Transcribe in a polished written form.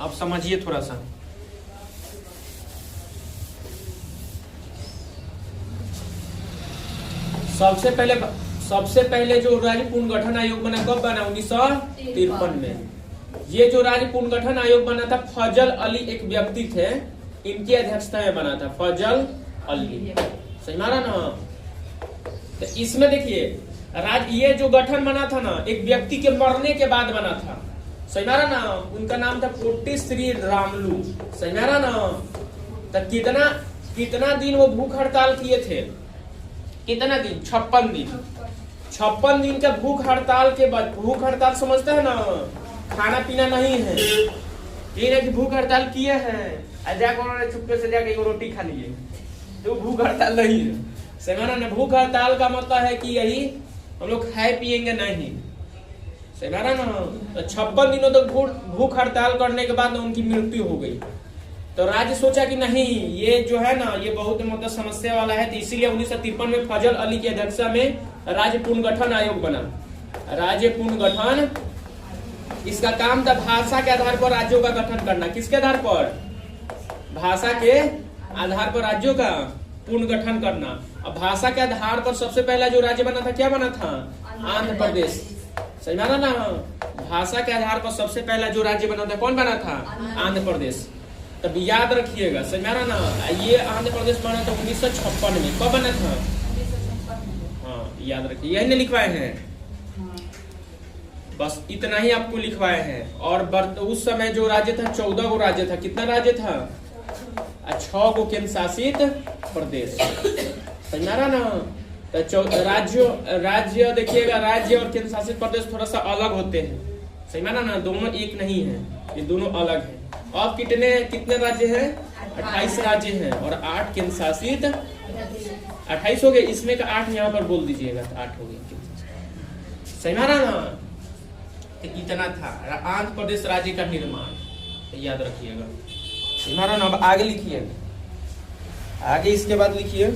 आप समझिए थोड़ा सा। सबसे पहले जो राज्य पुनर्गठन आयोग बना कब बना? 1953 में। ये जो राज्य पुनर्गठन आयोग बना था, फजल अली एक व्यक्ति थे, इनकी अध्यक्षता में बना था, फजल अली। सही मारा ना? तो इसमें देखिए ये जो गठन बना था ना, एक व्यक्ति के मरने के बाद बना था। सही मारा ना? उनका नाम था पोटी श्री रामलू। सही मारा ना? तो कितना दिन वो भूख हड़ताल किए थे? कितना दिन? 56 दिन। 56 दिन का भूख हड़ताल के बाद, भूख हड़ताल समझते हैं ना, खाना पीना नहीं है, ये कि भूख हड़ताल किए हैं, जाकर उन्होंने चुपके से जाके एक रोटी खा लिए, तो भूख हड़ताल नहीं है। समझना ना? भूख हड़ताल का मतलब है कि यही हम लोग खाए पिएंगे नहीं। समझना ना? तो 56 दिनों तक भूख हड़ताल करने के बाद उनकी मृत्यु हो गई। तो राज्य सोचा कि नहीं, ये जो है ना, ये बहुत मतलब समस्या वाला है, तो इसीलिए 1953 में फजल अली की अध्यक्षता में राज्य पुनर्गठन आयोग बना। राज्य पुनर्गठन, इसका काम था भाषा के आधार पर राज्यों का गठन करना। किसके आधार पर? भाषा के आधार पर राज्यों का पुनर्गठन करना। अब भाषा के आधार पर सबसे पहला जो राज्य बना था, क्या बना था? आंध्र प्रदेश। समझा ना? भाषा के आधार पर सबसे पहला जो राज्य बना था, कौन बना था? आंध्र प्रदेश। तब याद रखिएगा। समझा ना? ये आंध्र प्रदेश बना था 1956 में। कब बना था? हाँ, याद रखिए, यही ने लिखवाए हैं, बस इतना ही आपको लिखवाए हैं। और उस समय जो राज्य था, 14 गो राज्य था। कितना राज्य था? 6 गो केंद्र शासित प्रदेश। समझा ना? तो राज्य देखिएगा, राज्य और केंद्र शासित प्रदेश थोड़ा सा अलग होते हैं। समझा ना? दोनों एक नहीं है, ये दोनों अलग है। अब कितने राज्य हैं? 28 राज्य हैं और 8 केंद्र शासित। 28 हो गए, इसमें का 8 यहाँ पर बोल दीजिएगा, तो 8 हो गए। समझा ना? तो इतना था आंध्र प्रदेश राज्य का निर्माण, तो याद रखिएगा। समझा ना? अब आगे लिखिए, आगे इसके बाद लिखिए